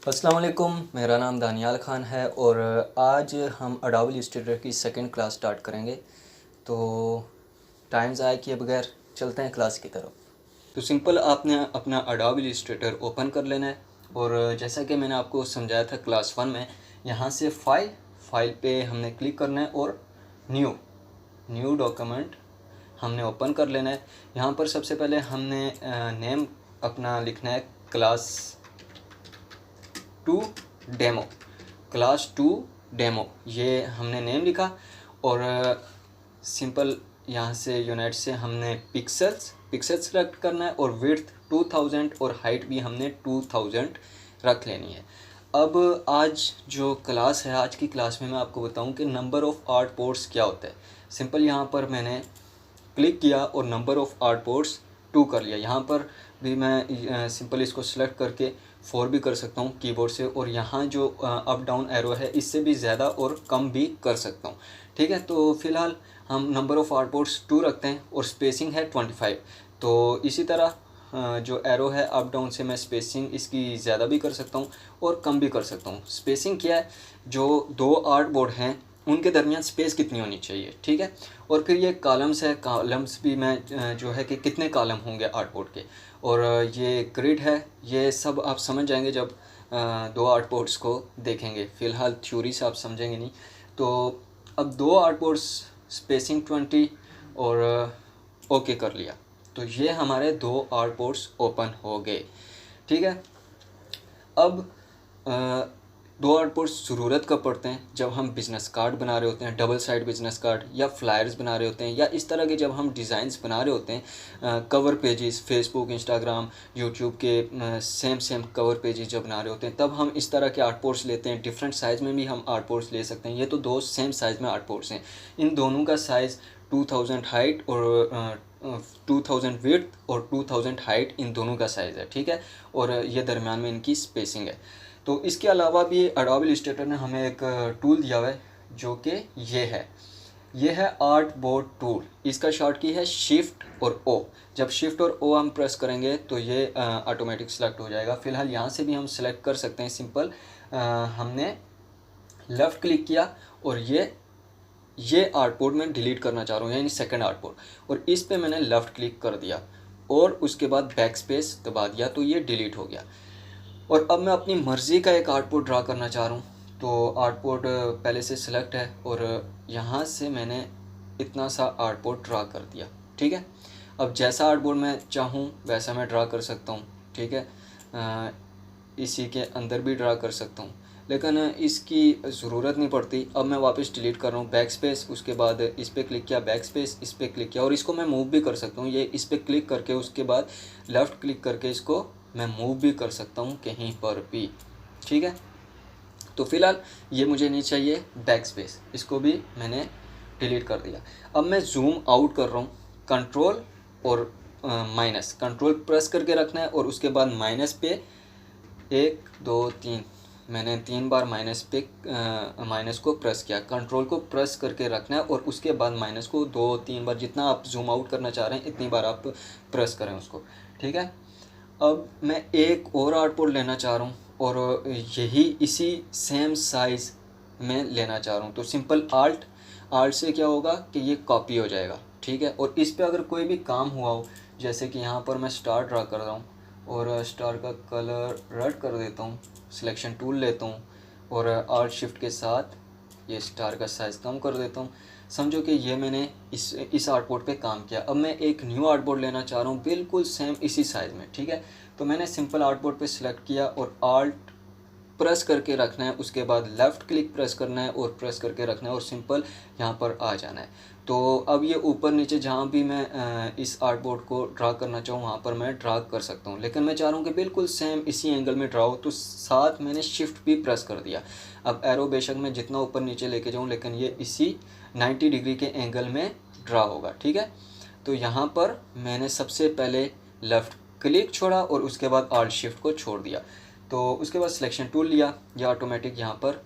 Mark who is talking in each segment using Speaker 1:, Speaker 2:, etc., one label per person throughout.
Speaker 1: अस्सलाम वालेकुम, मेरा नाम दानियाल ख़ान है और आज हम अडोबे इलस्ट्रेटर की सेकंड क्लास स्टार्ट करेंगे। तो टाइम ज़ाया किए बगैर चलते हैं क्लास की तरफ। तो सिंपल आपने अपना अडोबे इलस्ट्रेटर ओपन कर लेना है और जैसा कि मैंने आपको समझाया था क्लास 1 में, यहाँ से फाइल पे हमने क्लिक करना है और न्यू डॉक्यूमेंट हमने ओपन कर लेना है। यहाँ पर सबसे पहले हमने नेम अपना लिखना है क्लास 2 डेमो, ये हमने नेम लिखा और सिंपल यहाँ से यूनिट से हमने पिक्सेल्स सेलेक्ट करना है और विड्थ 2000 और हाइट भी हमने 2000 रख लेनी है। अब आज जो क्लास है, आज की क्लास में मैं आपको बताऊं कि नंबर ऑफ़ आर्ट पोर्ट्स क्या होता है। सिंपल यहाँ पर मैंने क्लिक किया और नंबर ऑफ़ आर्ट पोर्ट्स 2 कर लिया। यहाँ पर भी मैं सिंपल इसको सिलेक्ट करके 4 भी कर सकता हूँ कीबोर्ड से, और यहाँ जो अप डाउन एरो है इससे भी ज़्यादा और कम भी कर सकता हूँ। ठीक है, तो फ़िलहाल हम नंबर ऑफ़ आर्ट पोर्ट्स 2 रखते हैं और स्पेसिंग है 25। तो इसी तरह जो एरो है अप डाउन से मैं स्पेसिंग इसकी ज़्यादा भी कर सकता हूँ और कम भी कर सकता हूँ। स्पेसिंग क्या है, जो दो आर्ट बोर्ड हैं उनके दरमियान स्पेस कितनी होनी चाहिए। ठीक है, और फिर ये कॉलम्स है, कॉलम्स भी मैं जो है कि कितने कॉलम होंगे आर्ट बोर्ड के, और ये ग्रिड है, ये सब आप समझ जाएंगे जब दो आर्ट बोर्ड्स को देखेंगे। फ़िलहाल थ्योरी से आप समझेंगे नहीं। तो अब दो आर्ट बोर्ड्स स्पेसिंग 20 और ओके कर लिया, तो ये हमारे दो आर्ट बोर्ड्स ओपन हो गए। ठीक है, अब दो आर्ट बोर्ड्स ज़रूरत कब पड़ते हैं, जब हम बिज़नेस कार्ड बना रहे होते हैं, डबल साइड बिज़नेस कार्ड, या फ्लायर्स बना रहे होते हैं, या इस तरह के जब हम डिज़ाइंस बना रहे होते हैं, cover pages Facebook, Instagram, YouTube के सेम कवर पेजेस जब बना रहे होते हैं, तब हम इस तरह के आर्ट बोर्ड्स लेते हैं। डिफरेंट साइज़ में भी हम आर्ट बोर्ड्स ले सकते हैं। ये तो दो सेम साइज़ में आर्ट बोर्ड्स हैं। इन दोनों का साइज़ 2000 हाइट और 2000 विड्थ और 2000 हाइट, इन दोनों का साइज़ है। ठीक है, और ये दरमियान में इनकी स्पेसिंग है। तो इसके अलावा भी अडोबे इलस्ट्रेटर ने हमें एक टूल दिया हुआ है जो कि ये है आर्ट बोर्ड टूल। इसका शॉर्ट की है शिफ्ट और ओ। जब शिफ्ट और ओ हम प्रेस करेंगे तो ये ऑटोमेटिक सेलेक्ट हो जाएगा। फ़िलहाल यहाँ से भी हम सेलेक्ट कर सकते हैं। सिंपल हमने लेफ़्ट क्लिक किया और ये आर्ट बोर्ड मैं डिलीट करना चाह रहा हूँ, यानी सेकंड आर्ट बोर्ड, और इस पे मैंने लेफ़्ट क्लिक कर दिया और उसके बाद बैक स्पेस दबा दिया, तो ये डिलीट हो गया। और अब मैं अपनी मर्ज़ी का एक आर्ट बोर्ड ड्रा करना चाह रहा हूँ। तो आर्ट बोर्ड पहले से सिलेक्ट है और यहाँ से मैंने इतना सा आर्ट बोर्ड ड्रा कर दिया। ठीक है, अब जैसा आर्ट बोर्ड मैं चाहूँ वैसा मैं ड्रा कर सकता हूँ। ठीक है, इसी के अंदर भी ड्रा कर सकता हूँ, लेकिन इसकी ज़रूरत नहीं पड़ती। अब मैं वापस डिलीट कर रहा हूँ, बैक स्पेस, उसके बाद इस पर क्लिक किया, बैक स्पेस, इस पर क्लिक किया, और इसको मैं मूव भी कर सकता हूँ। ये इस पर क्लिक करके उसके बाद लेफ़्ट क्लिक करके इसको मैं मूव भी कर सकता हूँ कहीं पर भी। ठीक है, तो फ़िलहाल ये मुझे नहीं चाहिए बैक स्पेस, इसको भी मैंने डिलीट कर दिया। अब मैं जूम आउट कर रहा हूँ, कंट्रोल और माइनस, कंट्रोल प्रेस करके रखना है और उसके बाद माइनस पे 1 2 3, मैंने 3 बार माइनस को प्रेस किया। कंट्रोल को प्रेस करके रखना है और उसके बाद माइनस को 2-3 बार, जितना आप जूम आउट करना चाह रहे हैं इतनी बार आप प्रेस करें उसको। ठीक है, अब मैं एक और आर्ट बोर्ड लेना चाह रहा हूँ और यही इसी सेम साइज़ में लेना चाह रहा हूँ। तो सिंपल आल्ट से क्या होगा कि ये कॉपी हो जाएगा। ठीक है, और इस पे अगर कोई भी काम हुआ हो, जैसे कि यहाँ पर मैं स्टार ड्रा कर रहा हूँ और स्टार का कलर रेड कर देता हूँ, सिलेक्शन टूल लेता हूँ और आल्ट शिफ्ट के साथ ये स्टार का साइज़ कम कर देता हूँ। समझो कि ये मैंने इस आर्ट बोर्ड पे काम किया। अब मैं एक न्यू आर्ट बोर्ड लेना चाह रहा हूँ बिल्कुल सेम इसी साइज़ में। ठीक है, तो मैंने सिंपल आर्ट बोर्ड पे सिलेक्ट किया और आल्ट प्रेस करके रखना है, उसके बाद लेफ़्ट क्लिक प्रेस करना है और प्रेस करके रखना है और सिंपल यहाँ पर आ जाना है। तो अब ये ऊपर नीचे जहाँ भी मैं इस आर्ट बोर्ड को ड्रा करना चाहूँ वहाँ पर मैं ड्रा कर सकता हूँ, लेकिन मैं चाह रहा हूँ कि बिल्कुल सेम इसी एंगल में ड्रा हो, तो साथ मैंने शिफ्ट भी प्रेस कर दिया। अब एरो बेशक मैं जितना ऊपर नीचे लेके जाऊँ, लेकिन ये इसी 90 डिग्री के एंगल में ड्रा होगा। ठीक है, तो यहाँ पर मैंने सबसे पहले लेफ़्ट क्लिक छोड़ा और उसके बाद आल्ट शिफ्ट को छोड़ दिया। तो उसके बाद सिलेक्शन टूल लिया, या ऑटोमेटिक यहाँ पर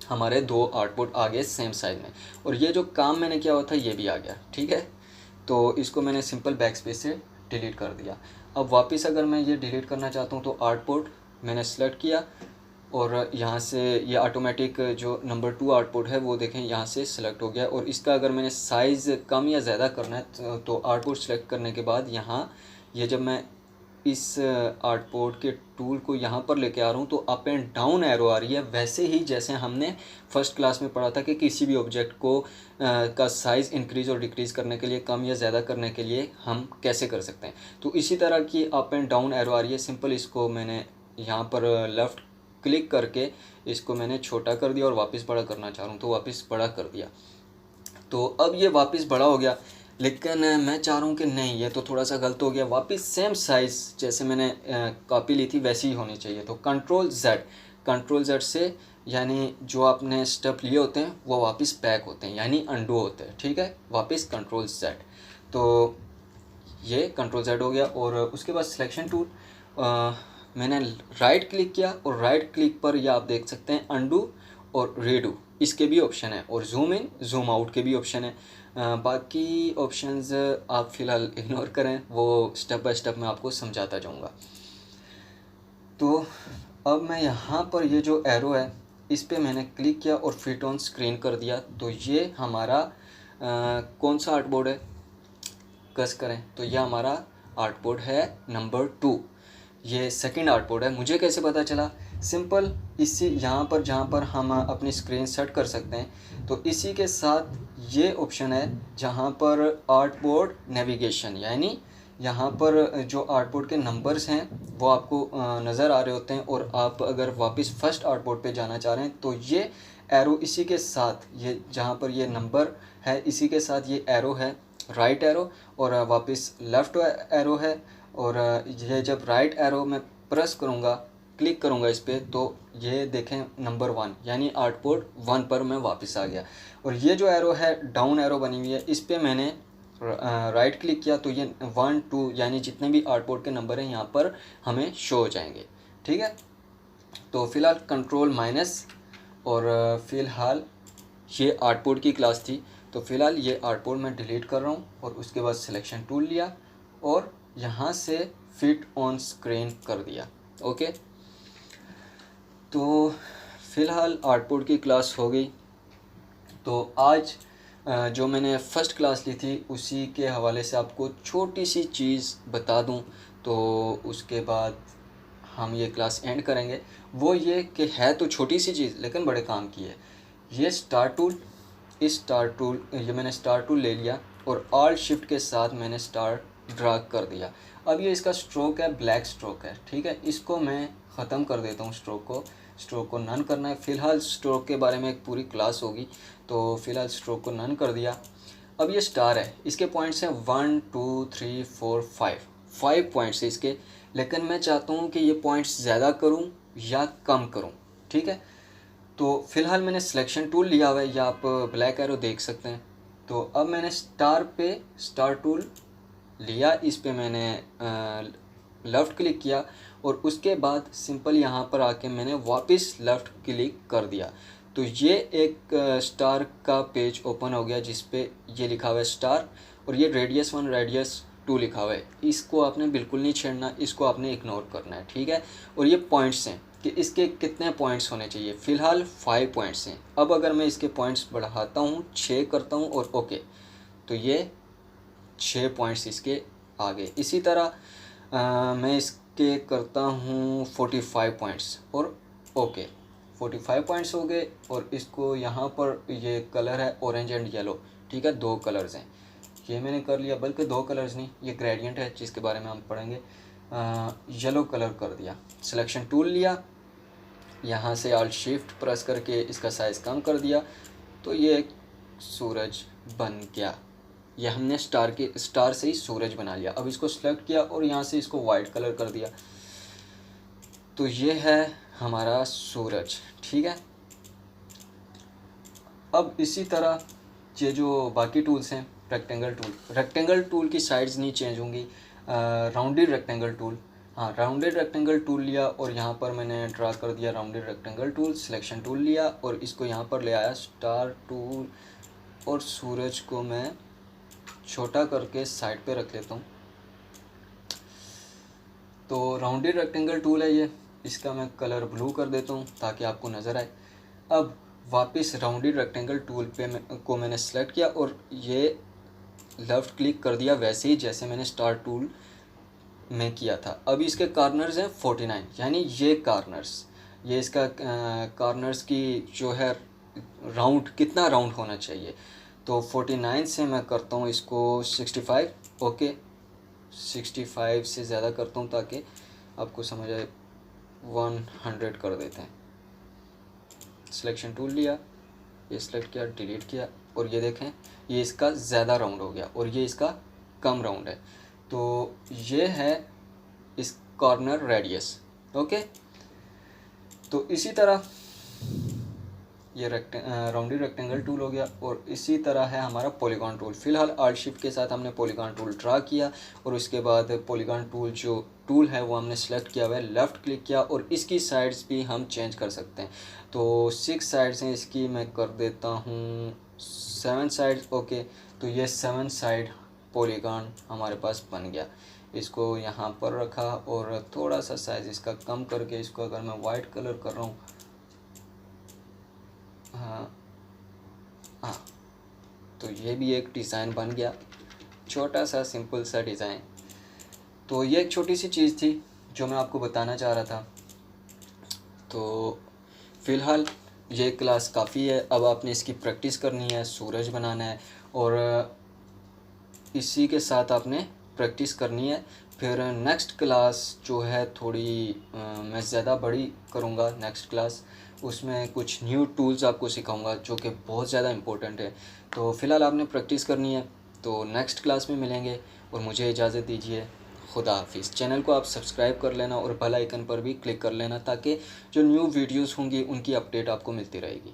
Speaker 1: हमारे दो आर्ट बोर्ड आ गए सेम साइज में, और ये जो काम मैंने किया हुआ था ये भी आ गया। ठीक है, तो इसको मैंने सिंपल बैक स्पेस से डिलीट कर दिया। अब वापस अगर मैं ये डिलीट करना चाहता हूँ तो आर्ट बोर्ड मैंने सेलेक्ट किया और यहाँ से ये ऑटोमेटिक जो नंबर 2 आउटपुट है वो देखें यहाँ से सिलेक्ट हो गया। और इसका अगर मैंने साइज़ कम या ज़्यादा करना है तो आउटपुट सेलेक्ट करने के बाद यहाँ ये जब मैं इस आउटपुट के टूल को यहाँ पर लेके आ रहा हूँ तो अप एंड डाउन एरो आ रही है, वैसे ही जैसे हमने फर्स्ट क्लास में पढ़ा था कि किसी भी ऑब्जेक्ट को का साइज़ इंक्रीज़ और डिक्रीज़ करने के लिए, कम या ज़्यादा करने के लिए हम कैसे कर सकते हैं। तो इसी तरह की अप एंड डाउन एरो आ रही है। सिंपल इसको मैंने यहाँ पर लेफ़्ट क्लिक करके इसको मैंने छोटा कर दिया और वापस बड़ा करना चाह रहा हूँ तो वापस बड़ा कर दिया। तो अब ये वापस बड़ा हो गया, लेकिन मैं चाह रहा हूँ कि नहीं, ये तो थोड़ा सा गलत हो गया, वापस सेम साइज़ जैसे मैंने कॉपी ली थी वैसी ही होनी चाहिए। तो कंट्रोल Z से यानी जो आपने स्टेप लिए होते हैं वो वापस बैक होते हैं, यानी अंडू होते हैं, ठीक है। वापस कंट्रोल Z, तो ये कंट्रोल Z हो गया। और उसके बाद सिलेक्शन टूल मैंने राइट क्लिक किया और राइट क्लिक पर यह आप देख सकते हैं अंडू और रीडू, इसके भी ऑप्शन है, और जूम इन जूम आउट के भी ऑप्शन है। बाकी ऑप्शंस आप फ़िलहाल इग्नोर करें, वो स्टेप बाय स्टेप मैं आपको समझाता जाऊंगा। तो अब मैं यहाँ पर ये जो एरो है इस पे मैंने क्लिक किया और फिट ऑन स्क्रीन कर दिया। तो ये हमारा कौन सा आर्टबोर्ड है, कस करें तो ये हमारा आर्टबोर्ड है नंबर 2। ये सेकंड आउटपुट है। मुझे कैसे पता चला, सिंपल इसी यहाँ पर जहाँ पर हम अपनी स्क्रीन सेट कर सकते हैं तो इसी के साथ ये ऑप्शन है जहाँ पर आर्टबोर्ड नेविगेशन, यानी यहाँ पर जो आर्टबोर्ड के नंबर्स हैं वो आपको नज़र आ रहे होते हैं। और आप अगर वापस फर्स्ट आर्टबोर्ड पे जाना चाह रहे हैं तो ये एरो इसी के साथ, ये जहाँ पर ये नंबर है इसी के साथ ये एरो है, राइट एरो, और वापस लेफ़्ट एरो है। और ये जब राइट एरो में प्रेस करूँगा, क्लिक करूँगा इस पर, तो ये देखें नंबर 1 यानी आउटपुट 1 पर मैं वापस आ गया। और ये जो एरो है डाउन एरो बनी हुई है, इस पर मैंने राइट क्लिक किया तो ये 1 2 यानी जितने भी आउटपुट के नंबर हैं यहाँ पर हमें शो हो जाएंगे, ठीक है। तो फ़िलहाल कंट्रोल माइनस, और फ़िलहाल ये आउटपुट की क्लास थी तो फ़िलहाल ये आउटपुट मैं डिलीट कर रहा हूँ। और उसके बाद सिलेक्शन टूल लिया और यहाँ से फिट ऑन स्क्रीन कर दिया, ओके। तो फ़िलहाल आउटपुट की क्लास हो गई। तो आज जो मैंने फ़र्स्ट क्लास ली थी उसी के हवाले से आपको छोटी सी चीज़ बता दूं तो उसके बाद हम ये क्लास एंड करेंगे। वो ये कि है तो छोटी सी चीज़ लेकिन बड़े काम की है। ये स्टार टूल, ये मैंने स्टार टूल ले लिया और ऑल्ट शिफ्ट के साथ मैंने स्टार ड्रैग कर दिया। अब ये इसका स्ट्रोक है, ब्लैक स्ट्रोक है, ठीक है। इसको मैं ख़त्म कर देता हूँ, स्ट्रोक को नन करना है। फ़िलहाल स्ट्रोक के बारे में एक पूरी क्लास होगी, तो फ़िलहाल स्ट्रोक को नन कर दिया। अब ये स्टार है, इसके पॉइंट्स हैं 1 2 3 4 5 पॉइंट्स है इसके, लेकिन मैं चाहता हूँ कि ये पॉइंट्स ज़्यादा करूँ या कम करूँ, ठीक है। तो फ़िलहाल मैंने सिलेक्शन टूल लिया हुआ है, या आप ब्लैक एरो देख सकते हैं। तो अब मैंने स्टार टूल लिया, इस पे मैंने लेफ़्ट क्लिक किया और उसके बाद सिंपल यहाँ पर आके मैंने वापस लेफ़्ट क्लिक कर दिया। तो ये एक स्टार का पेज ओपन हो गया जिस पे ये लिखा हुआ है स्टार, और ये रेडियस 1 रेडियस 2 लिखा हुआ है। इसको आपने बिल्कुल नहीं छेड़ना, इसको आपने इग्नोर करना है, ठीक है। और ये पॉइंट्स हैं कि इसके कितने पॉइंट्स होने चाहिए, फ़िलहाल 5 पॉइंट्स हैं। अब अगर मैं इसके पॉइंट्स बढ़ाता हूँ, 6 करता हूँ और ओके, तो ये 6 पॉइंट्स इसके आगे। इसी तरह मैं इसके करता हूँ 45 पॉइंट्स और ओके, 45 पॉइंट्स हो गए। और इसको यहाँ पर ये कलर है ऑरेंज एंड येलो, ठीक है, 2 कलर्स हैं, ये मैंने कर लिया। बल्कि 2 कलर्स नहीं, ये ग्रेडियंट है जिसके बारे में हम पढ़ेंगे। येलो कलर कर दिया, सिलेक्शन टूल लिया, यहाँ से ऑल्ट शिफ्ट प्रेस करके इसका साइज़ कम कर दिया, तो ये एक सूरज बन गया। यह हमने स्टार से ही सूरज बना लिया। अब इसको सेलेक्ट किया और यहाँ से इसको वाइट कलर कर दिया, तो ये है हमारा सूरज, ठीक है। अब इसी तरह ये जो बाकी टूल्स हैं, रेक्टेंगल टूल की साइड्स नहीं चेंज होंगी। राउंडेड रेक्टेंगल टूल, हाँ, राउंडेड रेक्टेंगल टूल लिया और यहाँ पर मैंने ड्रा कर दिया rounded rectangle tool. Selection tool लिया और इसको यहाँ पर ले आया स्टार टूल, और सूरज को मैं छोटा करके साइड पे रख लेता हूँ। तो राउंडेड रेक्टेंगल टूल है ये, इसका मैं कलर ब्लू कर देता हूँ ताकि आपको नज़र आए। अब वापस राउंडेड रेक्टेंगल टूल पे को मैंने सेलेक्ट किया और ये लेफ़्ट क्लिक कर दिया वैसे ही जैसे मैंने स्टार टूल में किया था। अब इसके कॉर्नर्स हैं 49, यानी ये कॉर्नर्स, ये इसका कॉर्नर्स की जो है राउंड, कितना राउंड होना चाहिए। तो 49 से मैं करता हूँ इसको 65। ओके, 65 से ज़्यादा करता हूँ ताकि आपको समझ आए। 100 कर देते हैं। सिलेक्शन टूल लिया, ये सिलेक्ट किया, डिलीट किया, और ये देखें ये इसका ज़्यादा राउंड हो गया और ये इसका कम राउंड है। तो ये है इस कॉर्नर रेडियस। ओके, तो इसी तरह ये राउंडेड रेक्टेंगल टूल हो गया। और इसी तरह है हमारा पॉलीगॉन टूल। फ़िलहाल आल्ट शिफ्ट के साथ हमने पॉलीगॉन टूल ड्रा किया और उसके बाद पॉलीगॉन टूल जो टूल है वो हमने सेलेक्ट किया हुआ है, लेफ़्ट क्लिक किया और इसकी साइड्स भी हम चेंज कर सकते हैं। तो 6 साइड्स हैं इसकी, मैं कर देता हूँ 7 साइड्स। ओके, तो ये 7 साइड पॉलीगॉन हमारे पास बन गया। इसको यहाँ पर रखा और थोड़ा सा साइज़ इसका कम करके इसको अगर मैं वाइट कलर कर रहा हूँ, हाँ हाँ, तो ये भी एक डिज़ाइन बन गया, छोटा सा सिंपल सा डिज़ाइन। तो ये एक छोटी सी चीज़ थी जो मैं आपको बताना चाह रहा था। तो फ़िलहाल ये क्लास काफ़ी है, अब आपने इसकी प्रैक्टिस करनी है, सूरज बनाना है और इसी के साथ आपने प्रैक्टिस करनी है। फिर नेक्स्ट क्लास जो है थोड़ी मैं ज़्यादा बड़ी करूँगा नेक्स्ट क्लास, उसमें कुछ न्यू टूल्स आपको सिखाऊंगा जो कि बहुत ज़्यादा इम्पोर्टेंट है। तो फ़िलहाल आपने प्रैक्टिस करनी है, तो नेक्स्ट क्लास में मिलेंगे और मुझे इजाज़त दीजिए। खुदा हाफिज़। चैनल को आप सब्सक्राइब कर लेना और बेल आइकन पर भी क्लिक कर लेना ताकि जो न्यू वीडियोस होंगी उनकी अपडेट आपको मिलती रहेगी।